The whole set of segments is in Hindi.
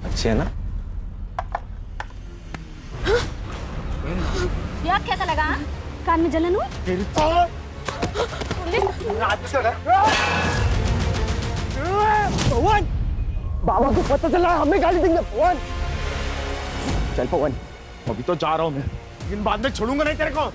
अच्छी है ना? यार कैसा लगा? कान में जलन हुई? पवन, बाबा को पता चला हमें गाली देंगे। पवन, चल पवन, अभी तो जा रहा हूँ मैं, लेकिन बाद में छोड़ूंगा नहीं तेरे को।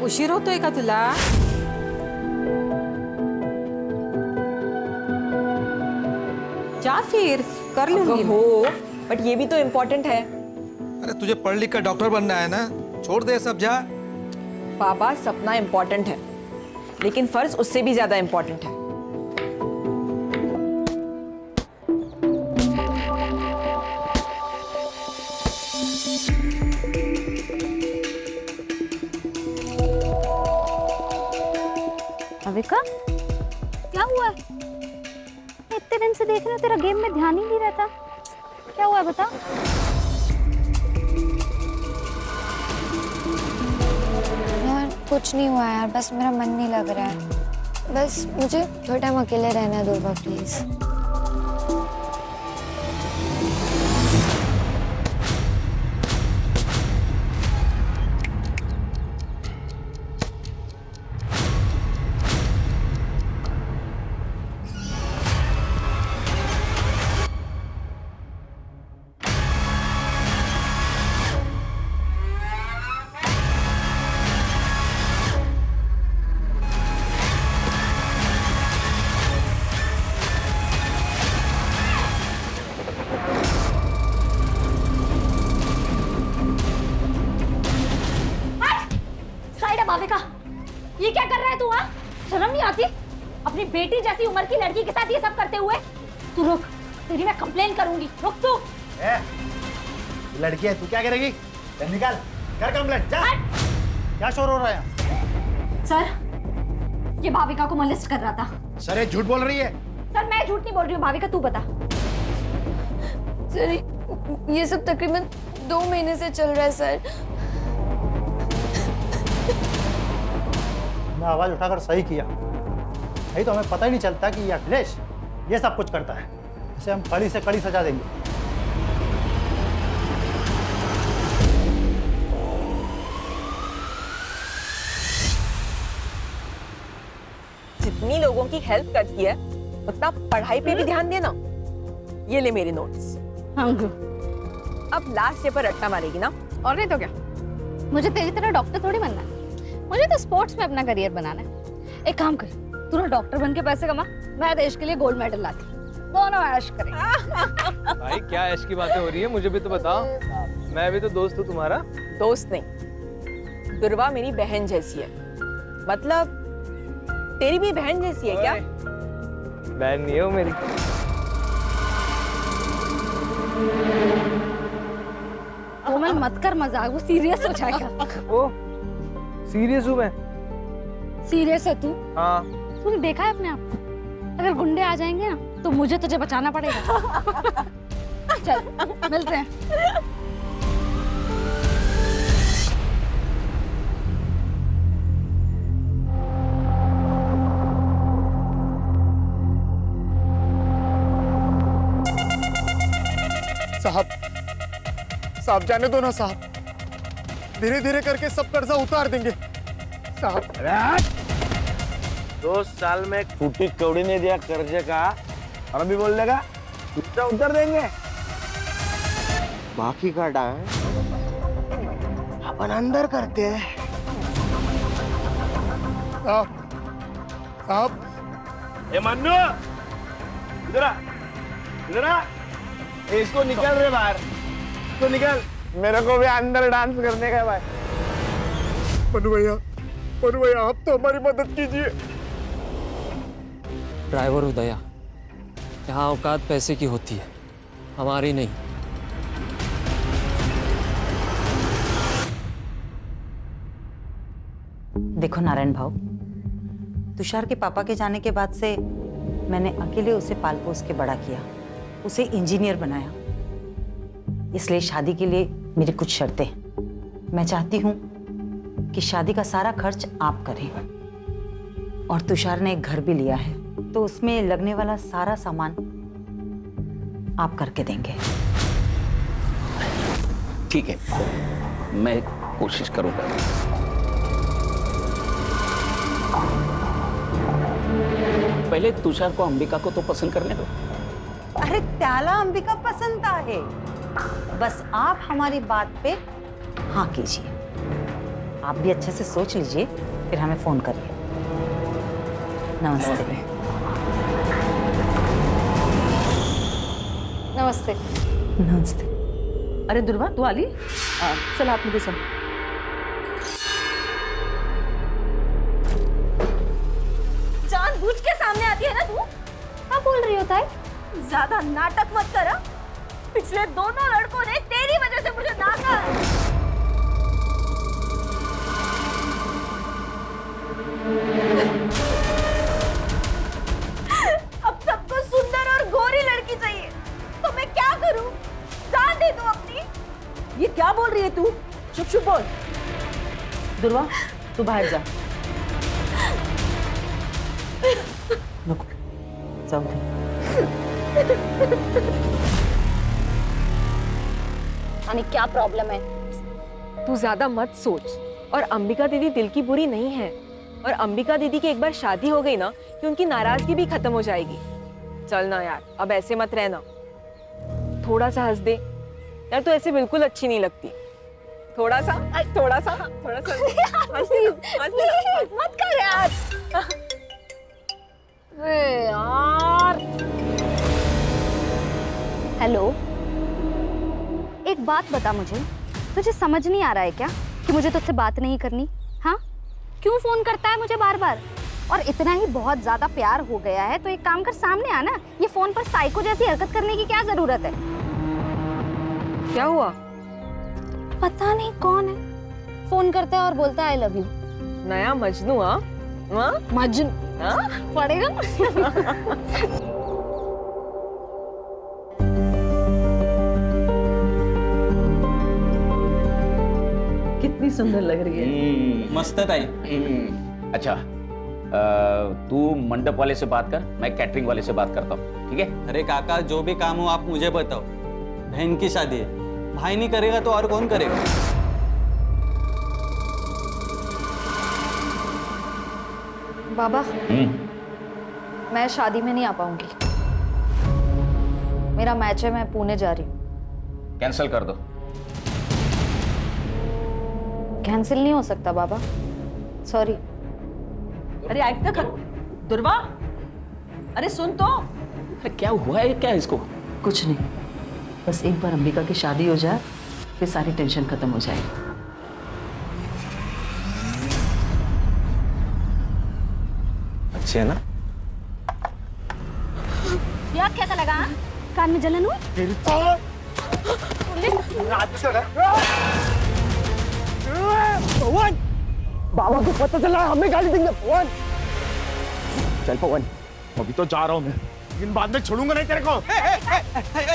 उशीर होतोय का तुला? जा फिर कर लूंगी। हो, बट ये भी तो इम्पोर्टेंट है। अरे तुझे पढ़ लिख कर डॉक्टर बनना है ना, छोड़ दे सब, जा। पापा, सपना इम्पोर्टेंट है, लेकिन फर्ज उससे भी ज्यादा इम्पोर्टेंट है। अविका, क्या हुआ है? इतने दिन से देख रहे हो, तेरा गेम में ध्यान ही नहीं रहता। क्या हुआ है बता? यार कुछ नहीं हुआ यार, बस मेरा मन नहीं लग रहा है। बस मुझे थोड़ा टाइम अकेले रहना दो प्लीज। भाविका, ये क्या कर रहा है तू? हाँ, शर्म नहीं आती? अपनी बेटी जैसी उम्र की लड़की के साथ ये सब करते हुए। तू रुक, तेरी मैं कंप्लेन करूंगी। रुक तू। लड़की है, तू क्या करेगी? चल निकाल, कर कंप्लेंट, जा। क्या शोर हो रहा है? सर, ये भाविका को मोलेस्ट कर रहा था। सर, ये झूठ बोल रही है। सर, मैं झूठ नहीं बोल रही हूँ। भाविका तू बता। सर ये सब तकरीबन 2 महीने से चल रहा है सर। मैं आवाज उठाकर सही किया, नहीं तो हमें पता ही नहीं चलता कि ये अखिलेश ये सब कुछ करता है। इसे हम कड़ी से कड़ी सजा देंगे। जितनी लोगों की हेल्प करती है, उतना पढ़ाई पे भी ध्यान देना। ये ले मेरे नोट्स। अब लास्ट डे पर रट्टा मारेगी ना? और नहीं तो क्या? मुझे तेरी तरह डॉक्टर थोड़ी बनना है। मुझे तो स्पोर्ट्स में अपना करियर बनाना है। एक काम कर, तू ना डॉक्टर बन के पैसे कमा, मैं देश के लिए गोल्ड मेडल लाती। दोनों ऐश करेंगे। भाई क्या ऐश की बातें हो रही है, मुझे भी तो बताओ। मैं भी तो दोस्त हूँ तुम्हारा। दोस्त नहीं, दुर्वा मेरी बहन जैसी है। मतलब तेरी भी बहन जैसी है क्या? बहन नहीं हो मेरी। कोमल मत कर मजाक, वो सीरियस हो जाएगा। ओ, सीरियस हूँ मैं। सीरियस है तू? हाँ। तूने देखा है अपने आप को? अगर गुंडे आ जाएंगे ना, तो मुझे तुझे बचाना पड़ेगा। चल मिलते हैं। साहब जाने दो ना साहब, धीरे धीरे करके सब कर्जा उतार देंगे साहब। 2 साल में फूटी कौड़ी ने दिया कर्जे का, और अभी बोल देगा कर्जा उतार देंगे। बाकी का डांस अपन अंदर करते हैं। साहब, ए मन्नू, इधर आ, इधर आ। इसको निकल रे बाहर, इसको निकल। मेरे को भी अंदर डांस करने का है भाई। मनु भैया आप तो हमारी मदद कीजिए। ड्राइवर उदया, यहाँ औकात पैसे की होती है, हमारी नहीं। देखो नारायण भाऊ, तुषार के पापा के जाने के बाद से मैंने अकेले उसे पाल पोस के बड़ा किया, उसे इंजीनियर बनाया। इसलिए शादी के लिए मेरी कुछ शर्तें हैं। मैं चाहती हूँ कि शादी का सारा खर्च आप करें, और तुषार ने एक घर भी लिया है, तो उसमें लगने वाला सारा सामान आप करके देंगे। ठीक है, मैं कोशिश करूंगा। पहले तुषार को अंबिका को तो पसंद करने दो। अरे त्याला अंबिका पसंद है, बस आप हमारी बात पे हाँ कीजिए। आप भी अच्छे से सोच लीजिए, फिर हमें फोन करिए। नमस्ते। नमस्ते। नमस्ते। अरे दुर्वा, तू आली? चल आप मुझे सुन। जानबूझ के सामने आती है ना तू? क्या बोल रही हो ताई? ज्यादा नाटक मत कर। पिछले दोनों लड़कों ने तेरी वजह से मुझे नाका। अब सबको सुंदर और गोरी लड़की चाहिए, तो मैं क्या करूं? जान दे तू अपनी। ये क्या बोल रही है तू? चुप चुप बोल। दुर्वा, तू बाहर जा। रुको, जाओ दे। यानी क्या प्रॉब्लम है? तू ज्यादा मत सोच। और अंबिका दीदी दिल की बुरी नहीं है, और अंबिका दीदी की एक बार शादी हो गई ना कि उनकी नाराजगी भी खत्म हो जाएगी। चल ना यार, अब ऐसे मत रहना। थोड़ा सा हंस दे यार, तू ऐसे बिल्कुल अच्छी नहीं लगती। थोड़ा सा थोड़ा सा थोड़ा सा मत कर यार। अरे यार। हेलो, एक बात बता मुझे, तुझे समझ नहीं आ रहा है क्या कि मुझे तुझसे बात नहीं करनी? हाँ, क्यों फोन करता है मुझे बार बार? और इतना ही बहुत ज्यादा प्यार हो गया है तो एक काम कर, सामने आना। ये फोन पर साइको जैसी हरकत करने की क्या जरूरत है? क्या हुआ? पता नहीं कौन है, फोन करता है और बोलता है आई लव यू। नया मजनू? हाँ मजनू पड़ेगा। कितनी सुंदर लग रही है। मस्त है ताई। अच्छा, तू मंडप वाले से बात कर, मैं कैटरिंग वाले से बात करता हूँ, ठीक है? अरे काका, जो भी काम हो आप मुझे बताओ। बहन की शादी है, भाई नहीं करेगा तो और कौन करेगा? बाबा, मैं शादी में नहीं आ पाऊंगी। मेरा मैच है, मैं पुणे जा रही हूँ। कैंसिल कर दो। कैंसिल नहीं हो सकता बाबा, सॉरी। अरे ऐक तो कर दुर्वा, अरे सुन तो। अरे क्या हुआ है, क्या है इसको? कुछ नहीं, बस एक बार अंबिका की शादी हो जाए फिर सारी टेंशन खत्म हो जाएगी। अच्छी है ना? यार कैसा लगा? कान में जलन हुई? पवन, बाबा को पता चला है, हमें गाली देंगे। पवन, चल पवन, अभी तो जा रहा हूँ मैं, लेकिन बाद में छोड़ूंगा नहीं तेरे को।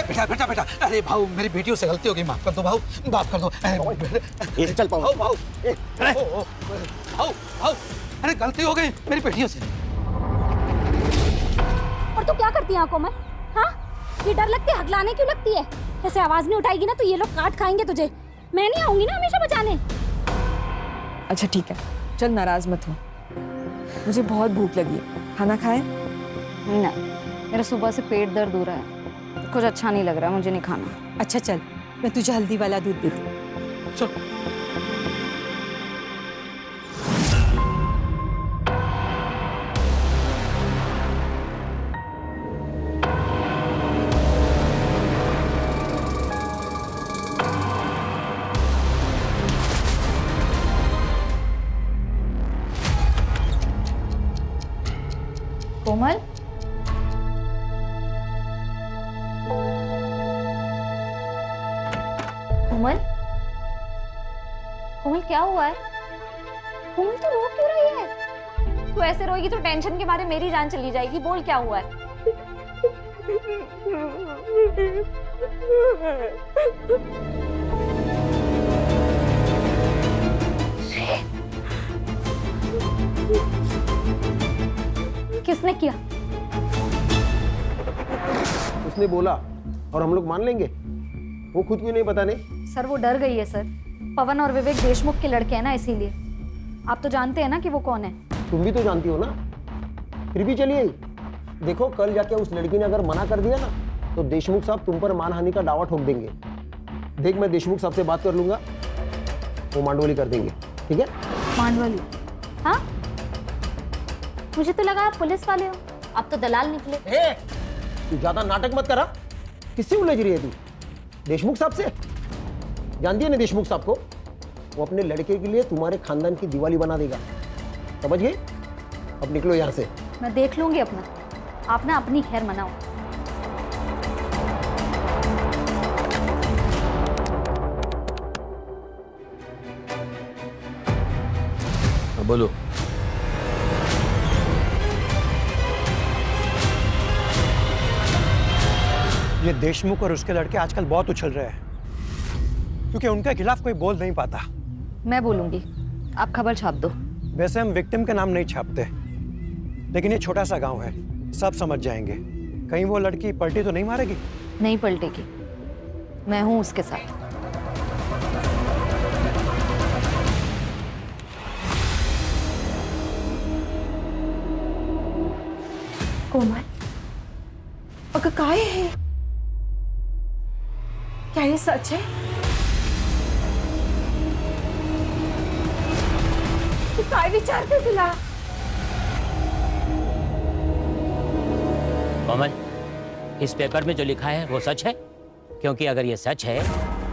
बेटा बेटा बेटा, अरे भाऊ मेरी बेटियों से गलती हो गई, माफ कर दो भाऊ, माफ कर दो। चल पवन। भाऊ भाऊ भाऊ, अरे गलती हो गई मेरी बेटियों से। और तू क्या करती है आंखों में? हाँ, ये डर लगती है, हकलाने क्यों लगती है? ऐसे आवाज नहीं उठाएगी ना तो ये लोग काट खाएंगे तुझे। मैं नहीं आऊंगी ना हमेशा बचाने। अच्छा ठीक है, चल नाराज मत हो, मुझे बहुत भूख लगी है, खाना खाए? नहीं, मेरा सुबह से पेट दर्द हो रहा है, कुछ अच्छा नहीं लग रहा, मुझे नहीं खाना। अच्छा चल, मैं तुझे हल्दी वाला दूध देती हूँ। चल। कोमल, कोमल, कोमल क्या हुआ है? कोमल तू रो क्यों रही है? तू ऐसे रोएगी तो टेंशन के मारे मेरी जान चली जाएगी। बोल क्या हुआ है? किसने किया? उसने बोला और हम लोग मान लेंगे। वो खुद क्यों नहीं बताने? सर वो डर गई है सर। पवन और विवेक देशमुख के लड़के हैं ना, इसीलिए। आप तो जानते हैं ना कि वो कौन है। तुम भी तो जानती हो ना। फिर भी चलिए, देखो कल जाके उस लड़की ने अगर मना कर दिया ना तो देशमुख साहब तुम पर मानहानि का दावा ठोक देंगे। देख मैं देशमुख साहब से बात कर लूंगा, वो मांडवली कर देंगे, ठीक है? मांडवली? हाँ, मुझे तो लगा आप पुलिस वाले हो। आप तो दलाल निकले। तू ज्यादा नाटक मत करा। किससे उलझ रही है तू? देशमुख साहब से? जानती है ना देशमुख साहब को? वो अपने लड़के के लिए तुम्हारे खानदान की दिवाली बना देगा, समझ गए? अब निकलो यहाँ से। मैं देख लूंगी अपना। आप ना अपनी खैर मनाओ। बोलो। ये देशमुख और उसके लड़के आजकल बहुत उछल रहे हैं क्योंकि उनके खिलाफ कोई बोल नहीं पाता। मैं बोलूंगी, आप खबर छाप दो। वैसे हम विक्टिम के नाम नहीं छापते, लेकिन ये छोटा सा गांव है, सब समझ जाएंगे। कहीं वो लड़की पलटी तो नहीं मारेगी? नहीं पलटेगी, मैं हूं उसके साथ। कोमल, अगं काय है? क्या ये सच है? तू काय विचारते तुला? कोमल, इस पेपर में जो लिखा है वो सच है? क्योंकि अगर ये सच है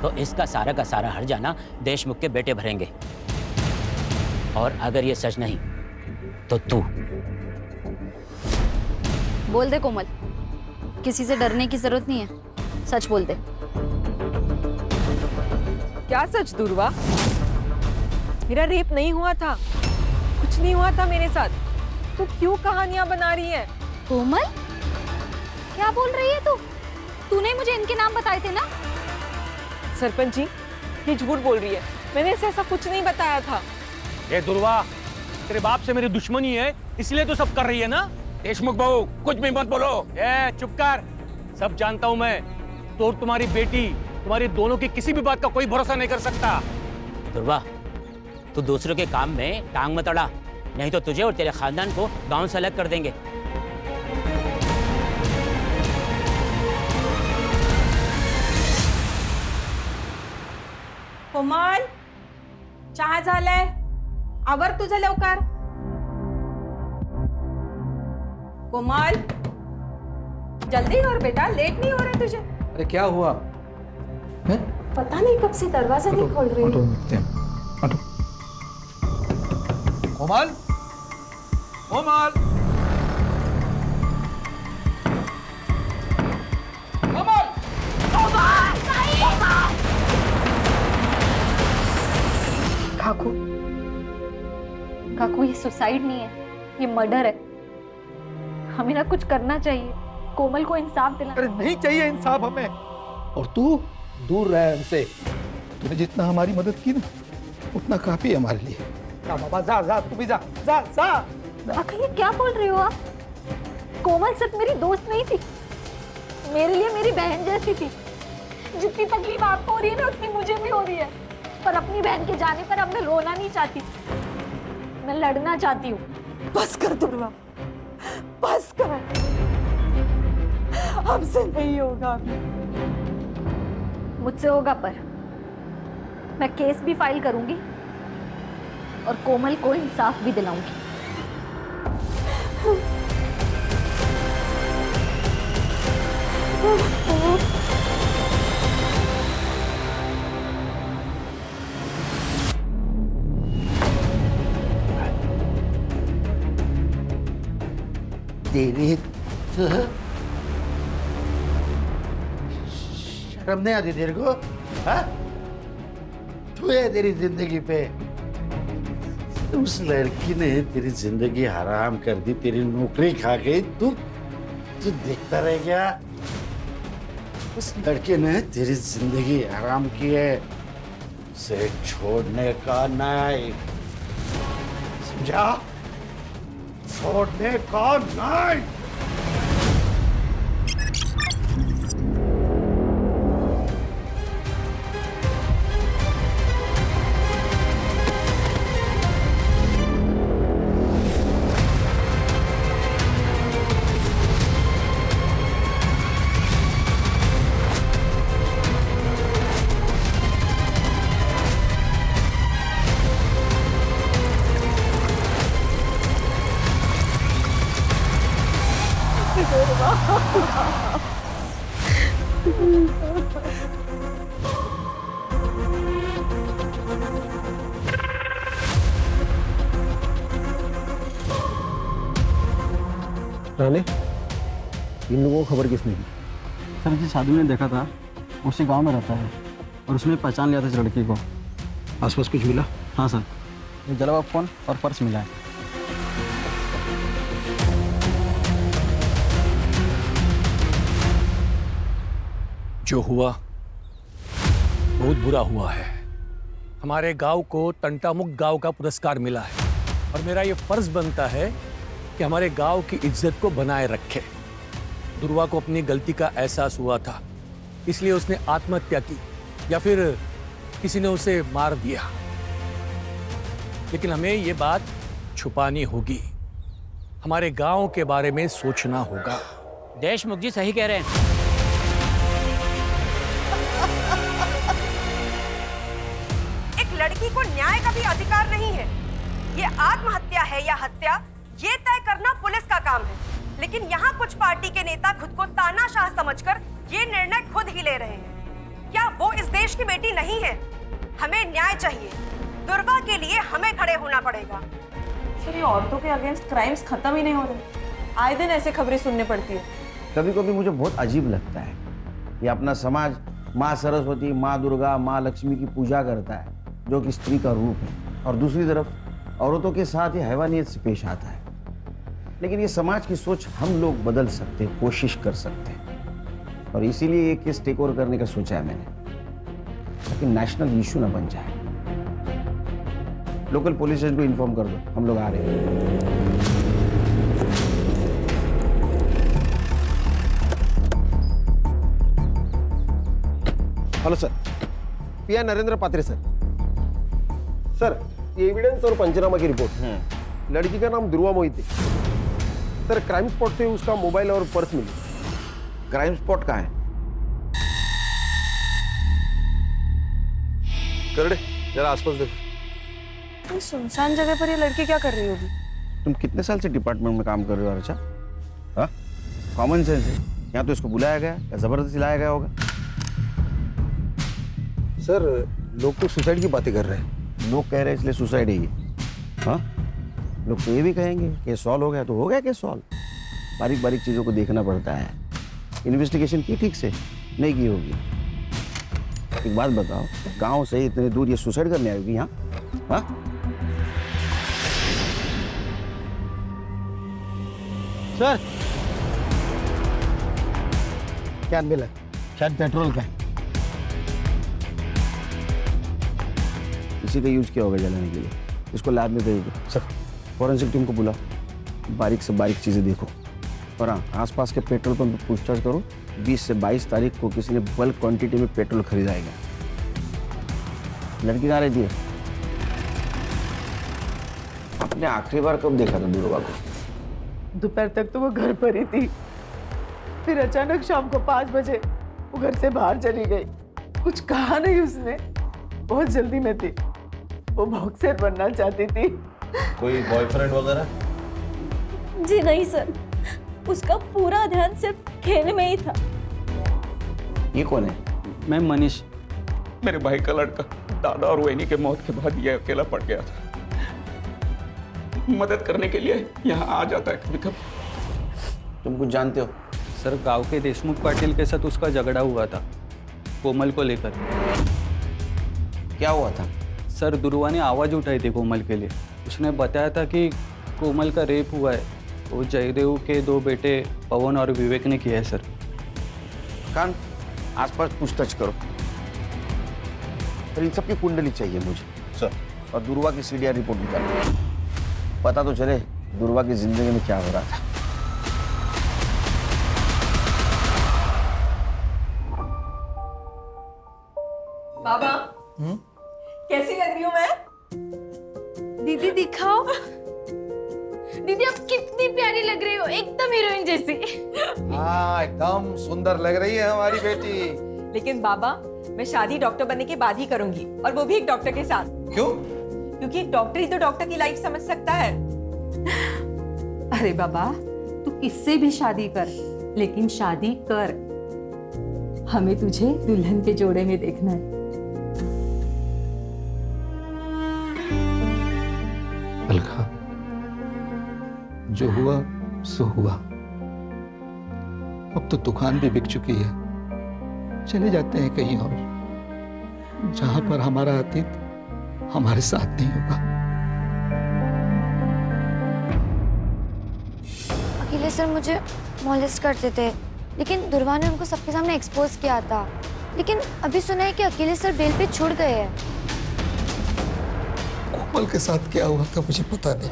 तो इसका सारा का सारा हर्जाना देशमुख के बेटे भरेंगे, और अगर ये सच नहीं तो तू। बोल दे कोमल, किसी से डरने की जरूरत नहीं है, सच बोल दे। क्या सच दुर्वा? मेरा रेप नहीं हुआ था, कुछ नहीं हुआ था मेरे साथ। तू क्यों कहानियां बना रही है? कोमल, क्या बोल रही है तू? तूने मुझे इनके नाम बताए थे ना? सरपंच जी, ये झूठ बोल रही है। मैंने इसे ऐसा कुछ नहीं बताया था। ये दुर्वा, तेरे बाप से मेरी दुश्मनी है, इसलिए तो सब कर रही है ना? देशमुख बहू, कुछ भी मत बोलो। चुप कर, सब जानता हूं मैं। तो तुम्हारी बेटी, तुम्हारी दोनों की किसी भी बात का कोई भरोसा नहीं कर सकता। दुर्वा, तू दूसरों के काम में टांग मत अड़ा, नहीं तो तुझे और तेरे खानदान को गांव से अलग कर देंगे। कोमल, चहा झालाय, आवर तुझं लवकर। कोमल, जल्दी कर बेटा, लेट नहीं हो रहा तुझे। अरे क्या हुआ? पता नहीं कब से दरवाजा नहीं खोल रही है। कोमल, कोमल, कोमल, काकू, काकू ये सुसाइड नहीं है, ये मर्डर है। हमें ना कुछ करना चाहिए, कोमल को इंसाफ दिलाना। अरे नहीं चाहिए इंसाफ हमें, और तू दूर रह हमसे। तूने जितना हमारी मदद की ना उतना काफी है हमारे लिए। जा बाबा, जा जा, तू भी जा, जा जा। आखिर ये क्या बोल रही हो आप? कोमल सिर्फ मेरी दोस्त नहीं थी, मेरे लिए मेरी बहन जैसी थी। जितनी तकलीफ आपको हो रही है ना उतनी मुझे भी हो रही है, पर अपनी बहन के जाने पर अब मैं रोना नहीं चाहती, मैं लड़ना चाहती हूँ। बस कर दुर्वा, बस कर, हमसे नहीं होगा। मुझसे होगा, पर मैं केस भी फाइल करूंगी और कोमल को इंसाफ भी दिलाऊंगी। तेरी शर्म नहीं आती तेरे को? हाँ? तू है तेरी जिंदगी पे उस लड़की ने तेरी जिंदगी हराम कर दी, तेरी नौकरी खा गई, तू तू देखता रह गया। उस लड़के ने तेरी जिंदगी हराम की है, उसे छोड़ने का नहीं, समझा? छोड़ने का नहीं। राणे, इन लोगों को खबर किसने दी? सर जी साधु ने देखा था, उसी गांव में रहता है और उसने पहचान लिया था इस लड़की को। आसपास कुछ मिला? हाँ सर, ये जला हुआ फोन और पर्स मिला है। जो हुआ बहुत बुरा हुआ है। हमारे गांव को तंटामुक्त गांव का पुरस्कार मिला है और मेरा ये फर्ज बनता है कि हमारे गांव की इज्जत को बनाए रखे। दुर्वा को अपनी गलती का एहसास हुआ था, इसलिए उसने आत्महत्या की या फिर किसी ने उसे मार दिया, लेकिन हमें ये बात छुपानी होगी। हमारे गांव के बारे में सोचना होगा। देशमुख जी सही कह रहे हैं। एक लड़की को न्याय का भी अधिकार नहीं है। ये आत्महत्या है या हत्या, ये तय करना पुलिस का काम है। लेकिन यहाँ कुछ पार्टी के नेता खुद को तानाशाह समझकर ये निर्णय खुद ही ले रहे हैं। क्या वो इस देश की बेटी नहीं है? हमें न्याय चाहिए। दुर्गा के लिए हमें खड़े होना पड़ेगा। सर, ये औरतों के अगेंस्ट क्राइम्स खत्म ही नहीं हो रहे। आए दिन ऐसे खबरें सुनने पड़ती है। कभी कभी मुझे बहुत अजीब लगता है, ये अपना समाज माँ सरस्वती, माँ दुर्गा, माँ लक्ष्मी की पूजा करता है, जो कि स्त्री का रूप है, और दूसरी तरफ औरतों के साथ ये हैवानियत से पेश आता है। लेकिन ये समाज की सोच हम लोग बदल सकते हैं, कोशिश कर सकते हैं, और इसीलिए ये केस टेक ओवर करने का सोचा है मैंने, ताकि नेशनल इशू ना बन जाए। लोकल पुलिस स्टेशन को इन्फॉर्म कर दो, हम लोग आ रहे हैं। हेलो सर, पीआई नरेंद्र पात्रे सर। सर, ये एविडेंस और पंचनामा की रिपोर्ट। लड़की का नाम दुर्वा मोहिते। सर, क्राइम स्पॉट से उसका मोबाइल और पर्स मिली। क्राइम स्पॉट कहाँ है? करड़े, जरा आसपास देखो। सुनसान जगह पर ये लड़की क्या कर रही होगी? तुम कितने साल से डिपार्टमेंट में काम कर रहे हो अर्चा? हाँ, कॉमन सेंस है। यहाँ तो इसको बुलाया गया या जबरदस्ती लाया गया होगा। सर, लोग तो सुसाइड की बातें कर रहे हैं। लोग कह रहे हैं इसलिए सुसाइड है ये? हाँ, लोग तो ये भी कहेंगे कि सॉल्व हो गया तो हो गया कि सॉल्व। बारीक बारीक चीज़ों को देखना पड़ता है। इन्वेस्टिगेशन की ठीक से नहीं की होगी। एक बात बताओ, गांव से इतने दूर ये सुसाइड करने आएगी यहाँ? हाँ, सर, क्या मिला? शायद पेट्रोल का। इसी का यूज किया होगा जलाने के लिए। इसको लैब में भेज दो। सर, फॉरेंसिक टीम को बुलाओ, बारीक से बारीक चीज़ें देखो। और हाँ, आसपास के पेट्रोल पंप पर पूछताछ करो। 20 से 22 तारीख को किसी ने बल्क क्वांटिटी में पेट्रोल खरीदाएगा। लड़की कहाँ रहती है? आपने आखिरी बार कब देखा था दुर्गा को? दोपहर तक तो वो घर पर ही थी, फिर अचानक शाम को 5 बजे वो घर से बाहर चली गई। कुछ कहा नहीं उसने, बहुत जल्दी में थी। वो बॉक्सर बनना चाहती थी। कोई बॉयफ्रेंड वगैरह? जी नहीं सर, उसका पूरा ध्यान सिर्फ खेल में ही था। ये कौन है? मैं मनीष, मेरे भाई का लड़का। दादा और वैनी के मौत के बाद ये अकेला पड़ गया था। मदद करने के लिए यहाँ आ जाता है कभी कभी। तुम कुछ जानते हो? सर, गांव के देशमुख पाटिल के साथ उसका झगड़ा हुआ था, कोमल को लेकर। क्या हुआ था? सर, दुर्वा ने आवाज उठाई थी कोमल के लिए, उसने बताया था कि कोमल का रेप हुआ है। वो जयदेव के 2 बेटे पवन और विवेक ने किया है सर। कान आसपास पूछताछ करो। पर इन सब की कुंडली चाहिए मुझे सर, और दुर्वा की सीडीआर रिपोर्ट निकालो। पता तो चले दुर्वा की जिंदगी में क्या हो रहा था। बाबा कैसी लग रही हूँ मैं? दीदी दिखाओ। दीदी आप कितनी प्यारी लग रही हो, एकदम हीरोइन जैसी। हाँ एकदम सुंदर लग रही है हमारी बेटी। लेकिन बाबा मैं शादी डॉक्टर बनने के बाद ही करूंगी, और वो भी एक डॉक्टर के साथ। क्यों? क्योंकि एक डॉक्टर ही तो डॉक्टर की लाइफ समझ सकता है। अरे बाबा तू किससे भी शादी कर, लेकिन शादी कर। हमें तुझे दुल्हन के जोड़े में देखना है। अलका, जो हुआ सो हुआ। अब तो दुकान भी बिक चुकी है। चले जाते हैं कहीं और, जहां पर हमारा अतीत हमारे साथ नहीं होगा। अखिलेश सर मुझे मॉलेस्ट करते थे, लेकिन दुर्वा ने उनको सबके सामने एक्सपोज किया था। लेकिन अभी सुना है कि अखिलेश सर बेल पे छूट गए हैं। कोमल के साथ क्या हुआ था मुझे पता नहीं,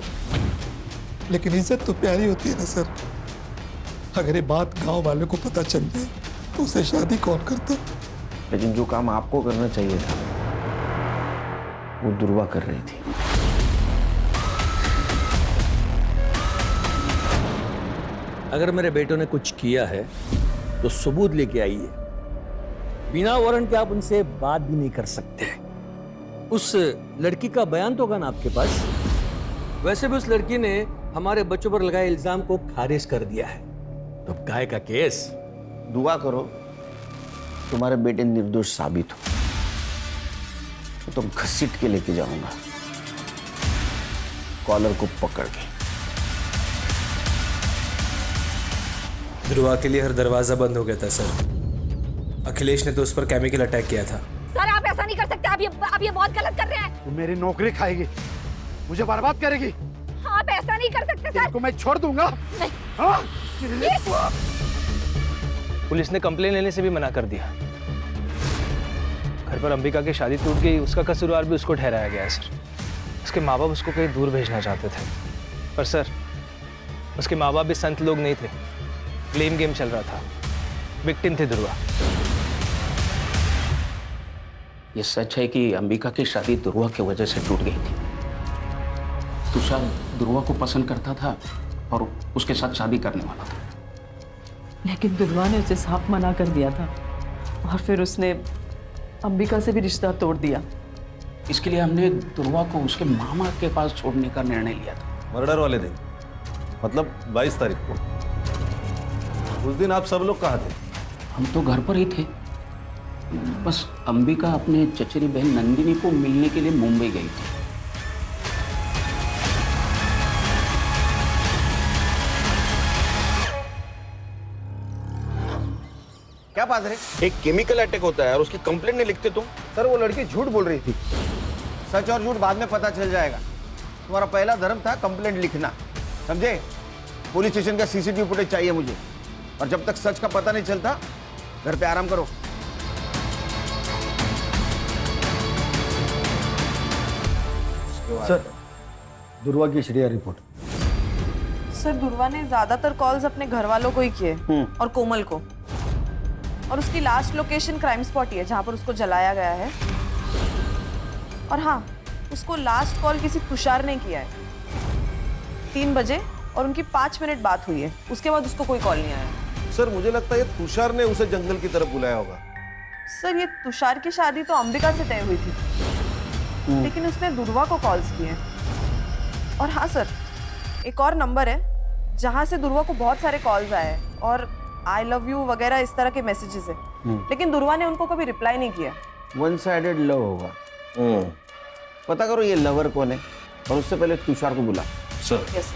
लेकिन इज्जत तो प्यारी होती है ना सर। अगर ये बात गांव वालों को पता चल जाए तो उसे शादी कौन करता? लेकिन जो काम आपको करना चाहिए था वो दुर्वा कर रही थी। अगर मेरे बेटों ने कुछ किया है तो सबूत लेके आइए। बिना वारंट के आप उनसे बात भी नहीं कर सकते। उस लड़की का बयान तो होगा ना आपके पास? वैसे भी उस लड़की ने हमारे बच्चों पर लगाए इल्जाम को खारिज कर दिया है, तो काय का केस? दुआ करो तुम्हारे बेटे निर्दोष साबित हो, तो घसीट के लेके जाऊंगा कॉलर को पकड़ के। ध्रुवा के लिए हर दरवाजा बंद हो गया था सर। अखिलेश ने तो उस पर केमिकल अटैक किया था। सर आप ऐसा नहीं कर सकते, आप ये बहुत गलत कर रहे हैं। तू मेरी नौकरी खाएगी, मुझे बर्बाद करेगी। आप ऐसा नहीं कर सकते सर। को मैं छोड़ दूंगा। पुलिस ने कंप्लेन लेने से भी मना कर दिया। घर पर अंबिका की शादी टूट गई, उसका कसूरवार भी उसको ठहराया गया है सर। उसके माँ बाप उसको कहीं दूर भेजना चाहते थे, पर सर उसके माँ बाप भी संत लोग नहीं थे। ब्लेम गेम चल रहा था। विक्टिम थे ध्रुवा। ये सच है कि अंबिका की शादी ध्रुवा की वजह से टूट गई थी। तुषार ध्रुवा को पसंद करता था और उसके साथ शादी करने वाला था, लेकिन दुर्वा ने उसे साफ मना कर दिया था, और फिर उसने अंबिका से भी रिश्ता तोड़ दिया। इसके लिए हमने ध्रुवा को उसके मामा के पास छोड़ने का निर्णय लिया था। मर्डर वाले दिन, मतलब 22 तारीख को। उस दिन आप सब लोग कहाँ थे? हम तो घर पर ही थे। बस अंबिका अपने चचेरी बहन नंदिनी को मिलने के लिए मुंबई गई थी। क्या बात है? एक केमिकल अटैक होता है और उसकी कंप्लेंट नहीं लिखते तुम? सर वो लड़की झूठ बोल रही थी। सच और झूठ बाद में पता चल जाएगा। तुम्हारा पहला धर्म था कंप्लेंट लिखना, समझे? पुलिस स्टेशन का सीसीटीवी फुटेज चाहिए मुझे, और जब तक सच का पता नहीं चलता घर पे आराम करो। सर दुर्वा की सीडीआर रिपोर्ट। सर दुर्वा ने ज्यादातर कॉल्स अपने घर वालों को ही किए और कोमल को, और उसकी लास्ट लोकेशन क्राइम स्पॉट ही है जहां पर उसको जलाया गया है। और हाँ, उसको लास्ट कॉल किसी तुषार ने किया है 3 बजे, और उनकी 5 मिनट बात हुई है। उसके बाद उसको कोई कॉल नहीं आया। सर मुझे लगता है ये तुषार ने उसे जंगल की तरफ बुलाया होगा। सर ये तुषार की शादी तो अंबिका से तय हुई थी, लेकिन उसने दुर्वा को कॉल्स किए। और हाँ सर, एक और नंबर है जहां से दुर्वा को बहुत सारे कॉल्स आए हैं और आई लव यू वगैरह इस तरह के मैसेजेस है, लेकिन दुर्वा ने उनको कभी रिप्लाई नहीं किया। वन साइडेड लव होगा। पता करो ये लवर कौन है, और उससे पहले तुषार को बुला। Sir yes.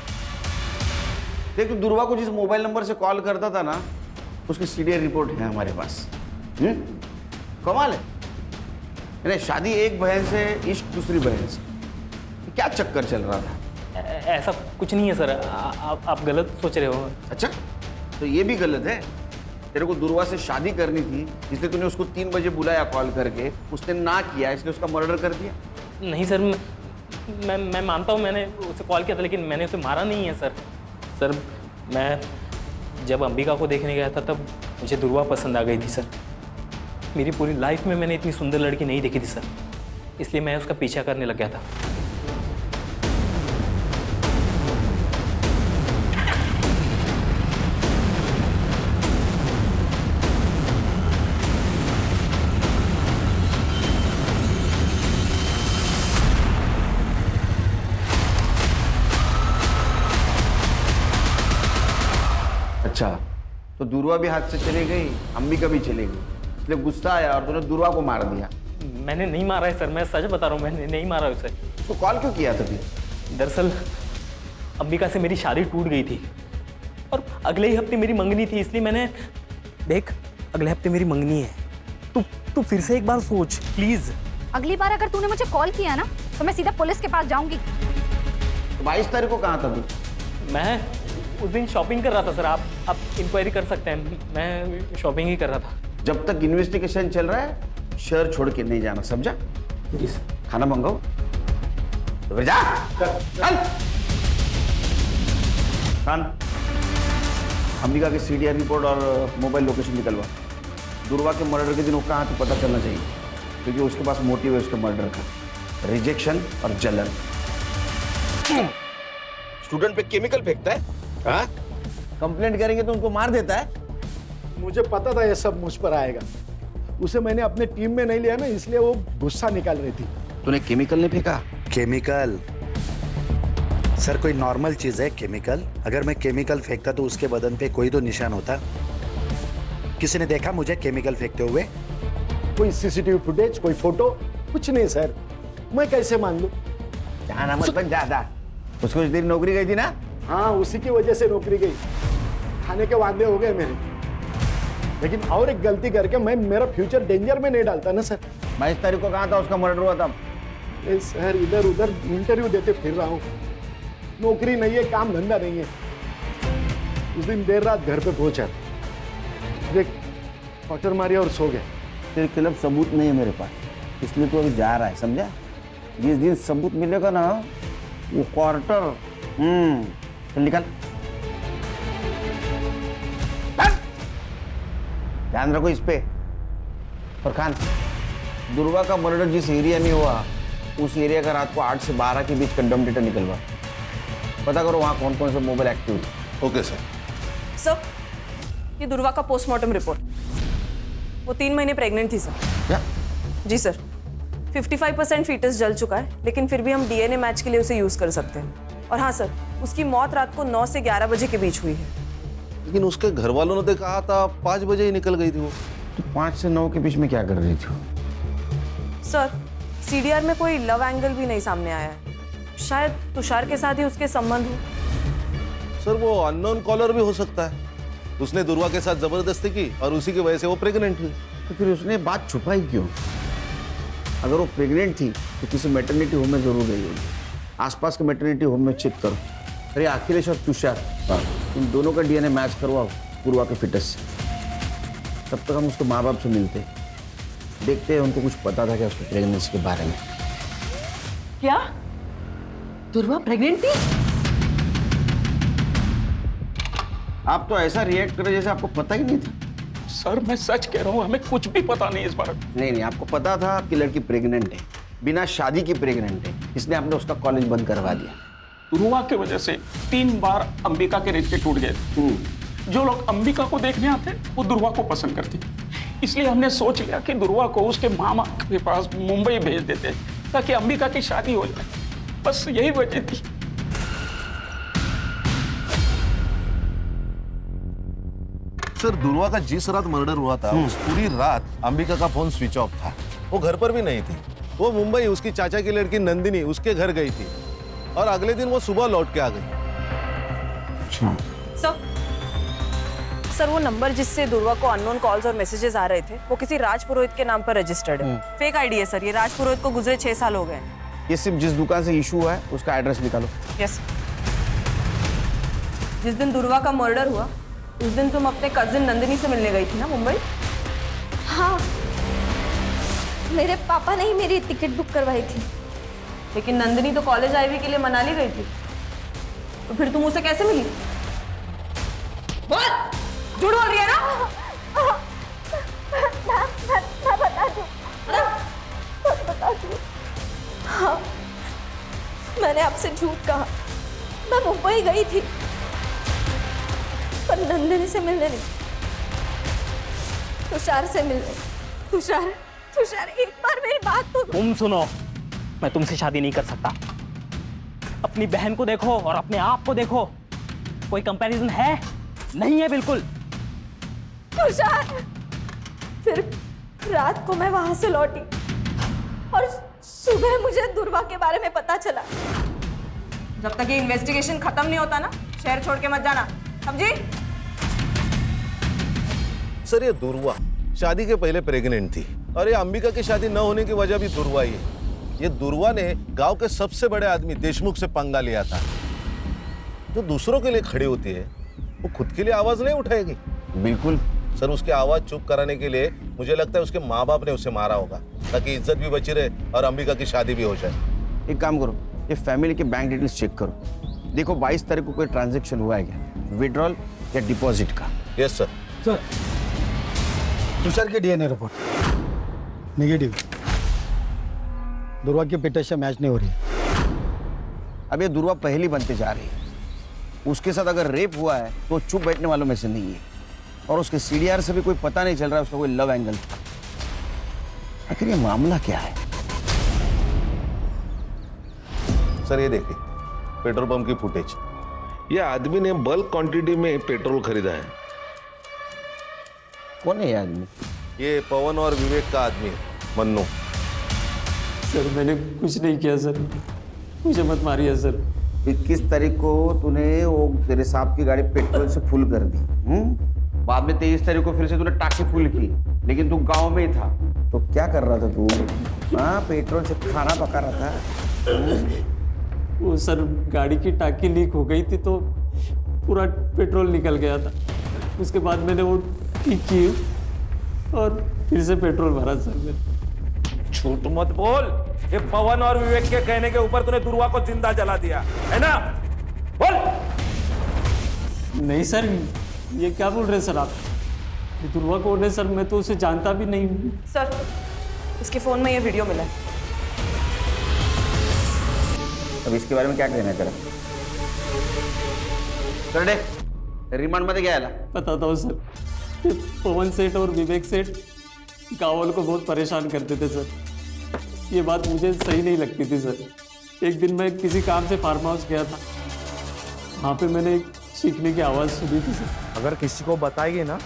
देख तू दुर्वा को जिस मोबाइल नंबर से कॉल करता था ना, उसकी सीडीआर रिपोर्ट है हमारे पास। कमाल है। शादी एक बहन से, इश्क दूसरी बहन से। क्या चक्कर चल रहा था? ऐसा कुछ नहीं है सर, आप गलत सोच रहे हो। अच्छा, तो ये भी गलत है। तेरे को दुर्वा से शादी करनी थी, इसलिए तूने उसको 3 बजे बुलाया कॉल करके, उसने ना किया इसलिए उसका मर्डर कर दिया। नहीं सर, मैं मानता हूँ मैंने उसे कॉल किया था, लेकिन मैंने उसे मारा नहीं है सर। सर मैं जब अंबिका को देखने गया था तब मुझे दुर्वा पसंद आ गई थी सर। मेरी पूरी लाइफ में मैंने इतनी सुंदर लड़की नहीं देखी थी सर, इसलिए मैं उसका पीछा करने लग गया था। अच्छा, तो दुर्वा भी हाथ से चली गई, अंबिका भी चली गई, इसलिए गुस्सा आया और तूने दुर्वा को मार दिया। मैंने नहीं मारा है सर, मैं सच बता रहा हूँ, मैंने नहीं मारा उसे। तो कॉल क्यों किया था फिर? दरअसल अंबिका से मेरी शादी टूट गई थी और अगले ही हफ्ते मेरी मंगनी थी, इसलिए मैंने देख अगले हफ्ते मेरी मंगनी है, तू फिर से एक बार सोच प्लीज। अगली बार अगर तूने मुझे कॉल किया ना तो मैं सीधा पुलिस के पास जाऊंगी। तो 22 तारीख को कहाँ था तू? मैं उस दिन शॉपिंग कर रहा था सर, आप इंक्वायरी कर सकते हैं, मैं शॉपिंग ही कर रहा था। जब तक इन्वेस्टिगेशन चल रहा है शहर छोड़ के नहीं जाना, समझा? जी सर। खाना मंगाओ तो फिर जा। चल खान, अंबिका के CDR रिपोर्ट और मोबाइल लोकेशन निकलवा। दुर्वा के मर्डर के दिन वो कहाँ तो पता चलना चाहिए, क्योंकि उसके पास मोटिव है उसके मर्डर का, रिजेक्शन और जलन। स्टूडेंट पे केमिकल फेंकता है। हाँ? कंप्लेंट करेंगे तो उनको मार देता है। मुझे पता था ये सब मुझ पर आएगा। उसे मैंने अपने टीम में नहीं लिया ना, इसलिए वो गुस्सा निकाल रही थी। तूने केमिकल नहीं फेंका? केमिकल सर कोई नॉर्मल चीज है केमिकल? अगर मैं केमिकल फेंकता तो उसके बदन पे कोई तो निशान होता। किसी ने देखा मुझे केमिकल फेंकते हुए? कोई CCTV फुटेज, कोई फोटो, कुछ नहीं सर। मैं कैसे मान लूं? जाना मत बन ज्यादा। उसको उस दिन नौकरी गई थी ना? हाँ, उसी की वजह से नौकरी गई। खाने के वादे हो गए मेरे, लेकिन और एक गलती करके मैं मेरा फ्यूचर डेंजर में नहीं डालता ना सर। 22 तारीख को कहाँ था उसका मर्डर हुआ था? सर इधर उधर इंटरव्यू देते फिर रहा हूँ, नौकरी नहीं है, काम धंधा नहीं है। उस दिन देर रात घर पे पहुंचा, देख क्वार्टर मारी और सो गए। तेरे खिलाफ सबूत नहीं है मेरे पास, इसलिए तो अभी जा रहा है, समझा? जिस दिन सबूत मिलेगा ना वो क्वार्टर चल निकल। ध्यान रखो इस पे। और खान, दुर्वा का मर्डर जिस एरिया में हुआ उस एरिया का रात को 8 से 12 के बीच कंडम डेटा निकलवा। पता करो वहाँ कौन कौन से मोबाइल एक्टिव थे। Okay sir. सर, ये दुर्वा का पोस्टमार्टम रिपोर्ट। वो 3 महीने प्रेग्नेंट थी सर। क्या? जी सर। 55% फीटस जल चुका है, लेकिन फिर भी हम DNA मैच के लिए उसे यूज कर सकते हैं। और हाँ सर, उसकी मौत रात को 9 से 11 बजे के बीच हुई है। लेकिन उसके घर वालों ने तो कहा था 5 बजे ही निकल गई थी वो। तो 5 से 9 के बीच में क्या कर रही थी? सर, CDR में कोई लव एंगल भी नहीं सामने आया है। शायद तुषार के साथ ही उसके संबंध हो। सर वो अननोन कॉलर भी हो सकता है। उसने दुर्वा के साथ जबरदस्ती की और उसी की वजह से वो प्रेग्नेंट हुई। तो फिर उसने बात छुपाई क्यों? अगर वो प्रेग्नेंट थी तो किसी मैटरनिटी होम में जरूर गई होगी। आसपास के मैटरनिटी होम में चेक करो। अरे अखिलेश और तुषार, इन दोनों का DNA मैच करवाओ पूर्वा के फिटस से। तब तक हम उसके माँ बाप से मिलते, देखते हैं उनको कुछ पता था क्या उसकी प्रेगनेंसी के बारे में। क्या दुर्वा प्रेग्नेंट थी? आप तो ऐसा रिएक्ट करे जैसे आपको पता ही नहीं था। सर मैं सच कह रहा हूँ, हमें कुछ भी पता नहीं इस बारे में। नहीं, आपको पता था आपकी लड़की प्रेग्नेंट है, बिना शादी की प्रेग्नेंट है, इसलिए आपने उसका कॉलेज बंद करवा दिया। दुर्वा की वजह से 3 बार अंबिका के रिश्ते टूट गए। जो लोग अंबिका को देखने आते वो दुर्वा को पसंद करते, इसलिए हमने सोच लिया कि दुर्वा को उसके मामा के पास मुंबई भेज देते ताकि अंबिका की शादी हो जाए। बस यही वजह थी। सर दुर्वा का जिस रात मर्डर हुआ था उस पूरी रात अंबिका का फोन स्विच ऑफ था। वो घर पर भी नहीं थी। वो मुंबई उसकी चाचा की लड़की नंदिनी उसके घर गई थी और अगले दिन वो सुबह लौट के आ गई। सर वो नंबर जिससे दुर्वा को अननोन कॉल्स और मैसेजेस आ रहे थे वो किसी राज पुरोहित के नाम पर रजिस्टर्ड है। फेक आईडी है सर, ये राज पुरोहित को गुजरे 6 साल हो गए। ये सिर्फ जिस दुकान से इशू हुआ है उसका एड्रेस निकालो। यस। जिस दिन दुर्वा का मर्डर हुआ उस दिन तुम अपने कजिन नंदिनी से मिलने गई थी ना मुंबई? हाँ, मेरे पापा ने ही मेरी टिकट बुक करवाई थी। लेकिन नंदिनी तो कॉलेज आईवी के लिए मनाली गई थी, तो फिर तुम उसे कैसे मिली? बोल, झूठ बोल रही है ना? मैं बता दूं, बता दूं। हाँ, मैंने आपसे झूठ कहा। मैं मुंबई गई थी पर नंदिनी से मिलने नहीं, तुषार से मिलने। तुषार एक बार मेरी बात तो। तुम सुनो, मैं तुमसे शादी नहीं कर सकता। अपनी बहन को देखो और अपने आप को देखो, कोई कंपैरिजन है? नहीं है बिल्कुल। तुषार, फिर रात को मैं वहां से लौटी और सुबह मुझे दुर्वा के बारे में पता चला। जब तक ये इन्वेस्टिगेशन खत्म नहीं होता ना, शहर छोड़ के मत जाना, समझी? सर ये दुर्वा शादी के पहले प्रेग्नेंट थी और ये अंबिका की शादी न होने की वजह भी दुर्वा ही है। ये दुर्वा ने गांव के सबसे बड़े आदमी देशमुख से पंगा लिया था। जो दूसरों के लिए खड़ी होती है वो खुद के लिए आवाज नहीं उठाएगी। बिल्कुल सर, उसकी आवाज चुप कराने के लिए मुझे लगता है उसके माँ बाप ने उसे मारा होगा ताकि इज्जत भी बची रहे और अंबिका की शादी भी हो जाए। एक काम करो, ये फैमिली के बैंक डिटेल्स चेक करो। देखो 22 तारीख को कोई ट्रांजैक्शन हुआ है क्या, विड्रॉल या डिपॉजिट का? Yes sir. सर, तुषार की डीएनए रिपोर्ट नेगेटिव। दुर्वा की पिटाई मैच नहीं हो रही है। अब ये दुर्वा पहली बनते जा रही है। उसके साथ अगर रेप हुआ है तो चुप बैठने वालों में से नहीं है, और उसके सीडीआर से भी कोई पता नहीं चल रहा है उसका कोई लव एंगल था। आखिर ये मामला क्या है? सर ये देखिए पेट्रोल पंप की फुटेज। ये आदमी ने बल्क क्वांटिटी में पेट्रोल खरीदा है। कौन है ये आदमी? ये पवन और विवेक का आदमी है, मन्नू। सर मैंने कुछ नहीं किया सर, मुझे मत मारिए सर। 21 तारीख को तूने वो तेरे साहब की गाड़ी पेट्रोल से फुल कर दी। बाद में 23 तारीख को फिर से तूने टाकी फुल की, लेकिन तू गांव में ही था। तो क्या कर रहा था तू? हाँ, पेट्रोल से खाना पका रहा था। वो सर गाड़ी की टाकी लीक हो गई थी तो पूरा पेट्रोल निकल गया था। उसके बाद मैंने वो ठीक की और फिर से पेट्रोल भरा सर मैंने। झूठ मत बोल, ये पवन और विवेक के कहने के ऊपर तूने दुर्वा को जिंदा जला दिया है ना? बोल। नहीं सर, ये क्या बोल रहे हैं सर आप? ये दुर्वा कौन है सर? मैं तो उसे जानता भी नहीं हूँ। सर, इसके फोन में ये वीडियो मिला है। अब इसके बारे में क्या कहना है तेरा? चल दे, रिमांड मध्ये घ्यायला। बताता हूँ सर, ये पवन सेठ और विवेक सेठ गाँव वालों को बहुत परेशान करते थे सर। ये बात मुझे सही नहीं लगती थी सर। एक दिन मैं किसी काम से फार्म हाउस गया था, वहाँ पे मैंने एक चीखने की आवाज़ सुनी थी सर। अगर किसी को बताएगी ना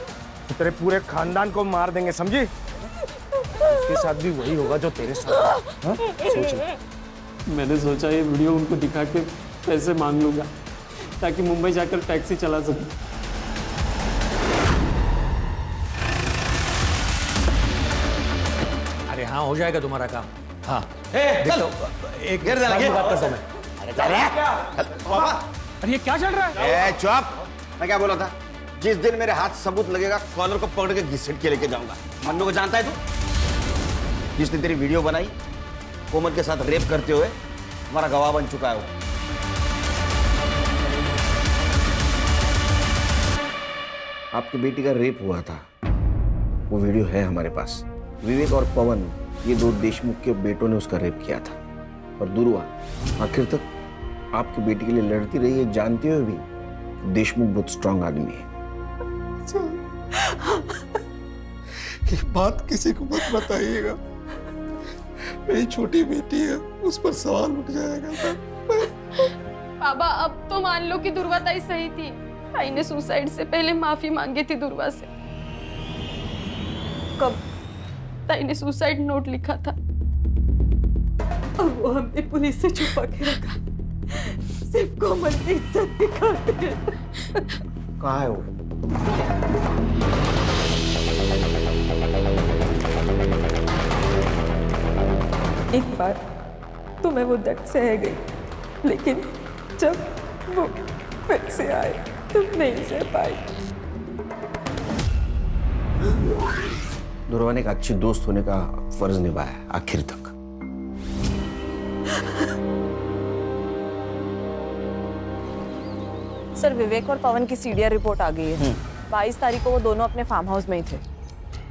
तो तेरे पूरे खानदान को मार देंगे, समझी? उसके साथ भी वही होगा जो तेरे साथ। हाँ? सोचो। मैंने सोचा ये वीडियो उनको दिखा के पैसे मांग लूँगा ताकि मुंबई जाकर टैक्सी चला सकूँ। अरे हाँ, हो जाएगा तुम्हारा काम। हाँ चलो, एक गिर देना, गिर। बात करता हूँ मैं। अरे ये क्या चल रहा है? चुप! मैं क्या बोला था? जिस दिन मेरे हाथ सबूत लगेगा कॉलर को पकड़ के घसीट के लेके जाऊंगा। मन्नू को जानता है तू? जिसने तेरी वीडियो बनाई कोमल के साथ रेप करते हुए, हमारा गवाह बन चुका है वो। आपकी बेटी का रेप हुआ था, वो वीडियो है हमारे पास। विवेक और पवन, ये दो देशमुख के बेटों ने उसका रेप किया था। और दुर्वा आखिर तक आपकी बेटी के लिए लड़ती रही है, जानते हुए भी देशमुख बहुत स्ट्रांग आदमी है। ये बात किसी को मत बताइएगा, मेरी छोटी बेटी है, उस पर सवाल उठ जाएगा। बाबा, अब तो मान लो कि दुर्वा ताई सही थी। ताई ने सुसाइड से पहले माफी मांगी थी दुर्वा से। कब? ताई ने सुसाइड नोट लिखा था, अब वो हमने पुलिस से छुपा के रखा, सिर्फ कोमल की इज्जत दिखाते। कहाँ है वो? एक बार तो मैं वो दर्द सह गई, लेकिन जब वो फिर से आए तो नहीं सह पाई। दुर्वा ने एक अच्छी दोस्त होने का फर्ज निभाया आखिर तक। सर, विवेक और पवन की सीडीआर रिपोर्ट आ गई है। 22 तारीख को वो दोनों अपने फार्म हाउस में ही थे।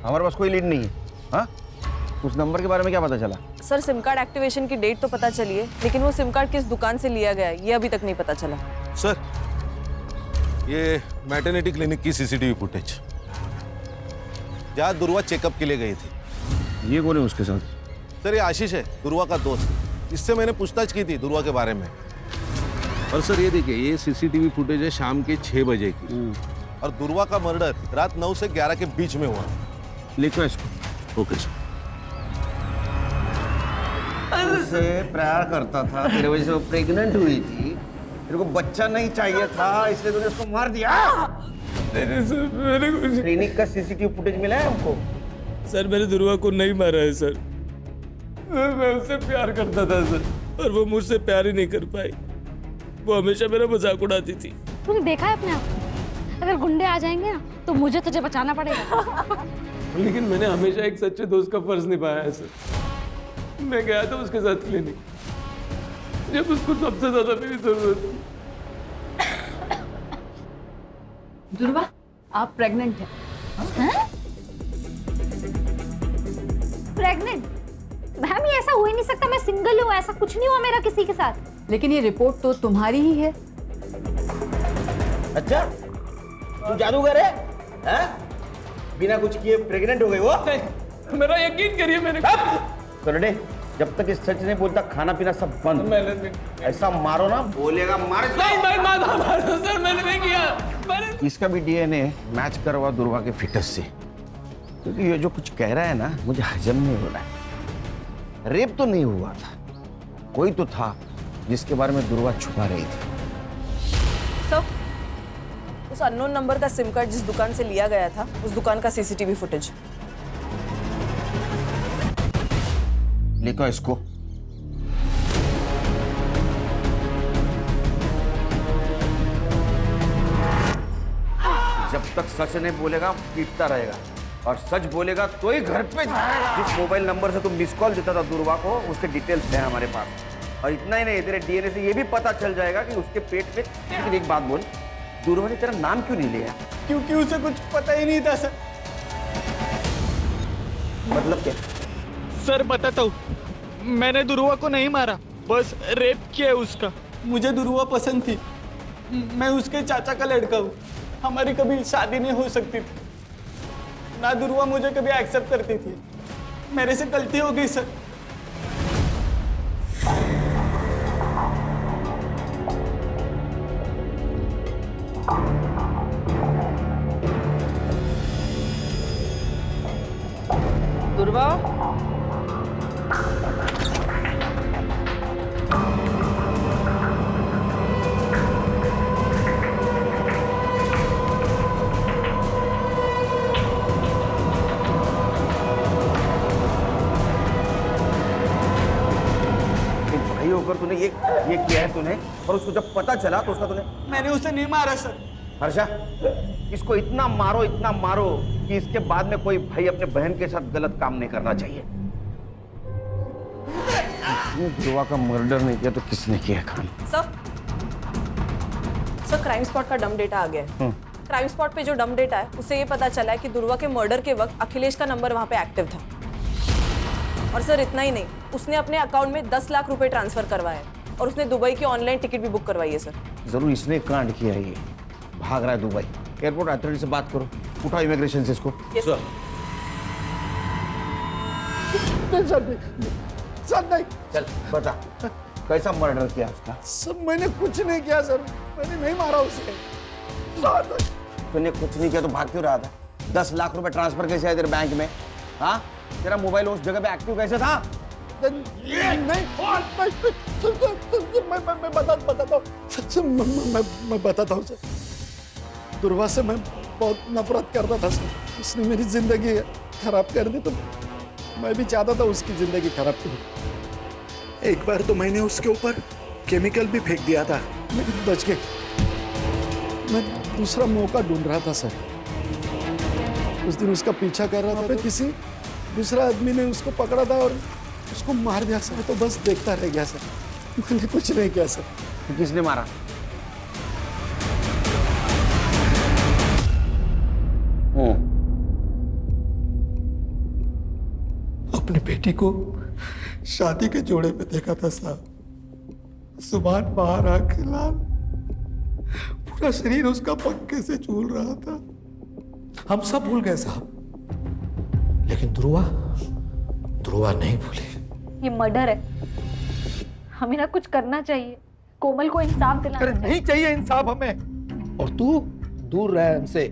हमारे पास कोई लीड नहीं है। हाँ, उस नंबर के बारे में क्या पता चला? सर, सिम कार्ड एक्टिवेशन की डेट तो पता चली है, लेकिन वो सिम कार्ड किस दुकान से लिया गया है ये अभी तक नहीं पता चला। सर, ये मैटरनिटी क्लिनिक की सीसीटीवी फुटेज, जहाँ दुर्वा चेकअप के लिए गई थी। ये कौन है उसके साथ? सर, ये आशीष है, दुर्वा का दोस्त। इससे मैंने पूछताछ की थी दुर्वा के बारे में। और सर ये देखिए, ये सीसीटीवी फुटेज है शाम के 6 बजे की, और दुर्वा का मर्डर रात 9 से 11 के बीच में हुआ। लिखो इसको। Okay sir. उससे प्यार करता था, तेरे वजह से वो प्रेग्नेंट हुई थी, तेरे को बच्चा नहीं चाहिए था, इसलिए तूने उसको मार दिया। क्लिनिक का सीसीटीवी फुटेज मिला है हमको। सर, मैंने दुर्वा को नहीं मारा है सर। मैं उससे प्यार करता था सर, और वो मुझसे प्यार ही नहीं कर पाई। वो हमेशा मेरा मजाक उड़ाती थी। तूने देखा है अपने आप को? अगर गुंडे आ जाएंगे ना तो मुझे तुझे बचाना पड़ेगा। लेकिन मैंने हमेशा एक सच्चे दोस्त का फर्ज निभाया है सर। मैं गया था उसके साथ क्लिनिक जब उसको सबसे ज्यादा मेरी जरूरत थी। दुर्वा, आप प्रेग्नेंट हैं? प्रेग्नेंट? मैम, ये ऐसा हो ही नहीं सकता। मैं सिंगल हूँ, ऐसा कुछ नहीं हुआ मेरा किसी के साथ। लेकिन ये रिपोर्ट तो तुम्हारी ही है। अच्छा, तू जादूगर है? हैं? बिना कुछ किए प्रेग्नेंट हो गई वो? मेरा यकीन करिए, मैंने करने जब तक इस सच नहीं बोलता खाना पीना सब बंद। ऐसा मारो ना, बोलेगा मार। नहीं सर, मैंने नहीं किया। इसका भी डीएनए मैच करवा दुर्वा के फिटस से, क्योंकि ये जो कुछ कह रहा है ना मुझे हजम नहीं हो रहा है। रेप तो नहीं हुआ था, कोई तो था जिसके बारे में दुर्वा छुपा रही थी। सब उस अननोन नंबर का सिम कार्ड जिस दुकान से लिया गया था, उस दुकान का सीसीटीवी फुटेज। लिखो इसको। जब तक सच नहीं बोलेगा पीटता रहेगा, और सच बोलेगा तो ही घर पे जाएगा। जिस मोबाइल नंबर से तुम मिस कॉल देता था दुर्वा को, उसके डिटेल्स हैं हमारे पास। और इतना ही नहीं, तेरे डीएनए से ये भी पता चल जाएगा कि उसके पेट में। लेकिन एक बात बोल, दुर्वा ने तेरा नाम क्यों नहीं लिया? क्योंकि उसे कुछ पता ही नहीं था सर। मतलब क्या? सर, बताता हूँ, मैंने दुर्वा को नहीं मारा, बस रेप किया उसका। मुझे दुर्वा पसंद थी, मैं उसके चाचा का लड़का हूँ। हमारी कभी शादी नहीं हो सकती थी, ना दुर्वा मुझे कभी एक्सेप्ट करती थी। मेरे से गलती हो गई सर। दुर्वा, भाई होकर तूने ये किया है तूने, और उसको जब पता चला तो उसका तूने। मैंने उसे नहीं मारा सर। हर्षा, इसको इतना मारो कि इसके बाद में कोई भाई अपने बहन के साथ गलत काम नहीं करना चाहिए। दुर्वा का मर्डर नहीं किया तो किसने किया? खान सर, क्राइम स्पॉट का डम डेटा आ गया है। क्राइम स्पॉट पे जो डम डेटा है उससे ये पता चला है कि दुर्वा के मर्डर के वक्त अखिलेश का नंबर वहां पे एक्टिव था। और सर, इतना ही नहीं, उसने अपने अकाउंट में 10 लाख रुपए ट्रांसफर करवाए, और उसने दुबई की ऑनलाइन टिकट भी बुक करवाई है सर। जरूर इसने कांड किया है, ये भाग रहा है दुबई। एयरपोर्ट अथॉरिटी से बात करो, उठाओ इमिग्रेशन से इसको। सर। सर नहीं। चल बता, कैसा मर्डर किया उसका? सर, मैंने कुछ नहीं किया सर, मैंने नहीं मारा उसे। तूने कुछ नहीं किया तो भाग क्यों रहा था? 10 लाख रुपए ट्रांसफर कैसे आए तेरे बैंक में? हाँ, तेरा मोबाइल उस जगह पे एक्टिव कैसे था? नहीं, मैं बताता हूँ सर। दुर्वा से मैं बहुत नफरत करता था सर। उसने मेरी जिंदगी खराब कर दी, तो मैं भी चाहता था उसकी जिंदगी खराब करूं। एक बार तो मैंने उसके ऊपर केमिकल भी फेंक दिया था, लेकिन बच गए। मैं दूसरा मौका ढूंढ रहा था सर। उस दिन उसका पीछा कर रहा था, किसी दूसरा आदमी ने उसको पकड़ा था और उसको मार दिया सर। तो बस देखता रह गया सर, मैंने कुछ नहीं किया सर। किसने मारा? अपनी बेटी को शादी के जोड़े में देखा था साहब। सुबह बाहर आके लाल, पूरा शरीर उसका पंखे से झूल रहा था। हम सब भूल गए साहब, लेकिन ध्रुवा नहीं भूली। ये मर्डर है, हमें ना कुछ करना चाहिए। कोमल को इंसाफ दिलाना अरे नहीं चाहिए इंसाफ हमें, और तू दूर रह हमसे।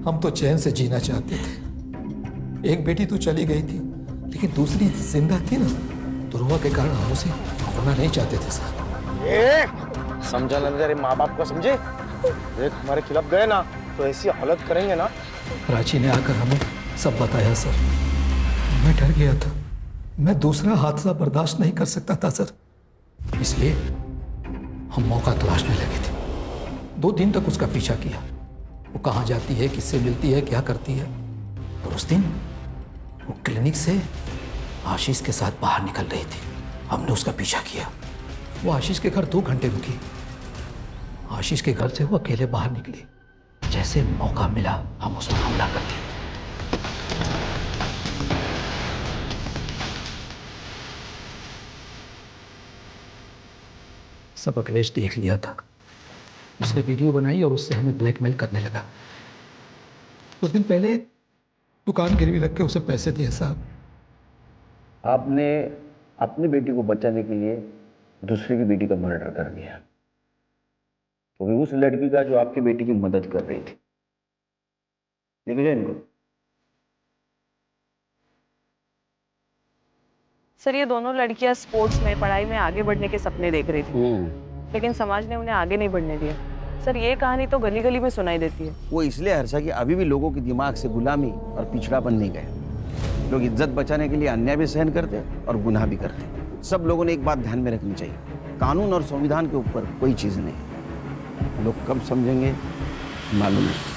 हम तो चैन से जीना चाहते थे। एक बेटी तो चली गई थी, लेकिन दूसरी जिंदा थी ना। ध्रुवा के कारण हम उसे खोना नहीं चाहते थे साहब। समझा ना तेरे माँ बाप को, समझे? देख हमारे खिलाफ गए ना तो ऐसी हालत करेंगे ना। प्राची ने आकर हमें सब बताया सर। मैं डर गया था, मैं दूसरा हादसा बर्दाश्त नहीं कर सकता था सर। इसलिए हम मौका तलाशने लगे थे। 2 दिन तक उसका पीछा किया। वो कहाँ जाती है, किससे मिलती है, क्या करती है। और उस दिन वो क्लिनिक से आशीष के साथ बाहर निकल रही थी। हमने उसका पीछा किया। वो आशीष के घर 2 घंटे रुकी। आशीष के घर से वो अकेले बाहर निकली। जैसे मौका मिला हम उस पर हमला कर दिए। सब अखिलेश देख लिया था। उसने वीडियो बनाई और उससे हमें ब्लैकमेल करने लगा। कुछ दिन पहले दुकान गिरवी रख के उसे पैसे दिए साहब। आपने अपनी बेटी को बचाने के लिए दूसरे की बेटी का मर्डर कर दिया, तो भी उस लड़की का जो आपकी बेटी की मदद कर रही थी। देखो जाए इनको। सर ये दोनों लड़कियां स्पोर्ट्स में, पढ़ाई में आगे बढ़ने के सपने देख रही थी, लेकिन समाज ने उन्हें आगे नहीं बढ़ने दिया। सर ये कहानी तो गली गली में सुनाई देती है। वो इसलिए हर्षा कि अभी भी लोगों के दिमाग से गुलामी और पिछड़ापन नहीं गया। लोग इज्जत बचाने के लिए अन्याय भी सहन करते और गुनाह भी करते। सब लोगों ने एक बात ध्यान में रखनी चाहिए, कानून और संविधान के ऊपर कोई चीज़ नहीं। लोग कब समझेंगे मालूम नहीं।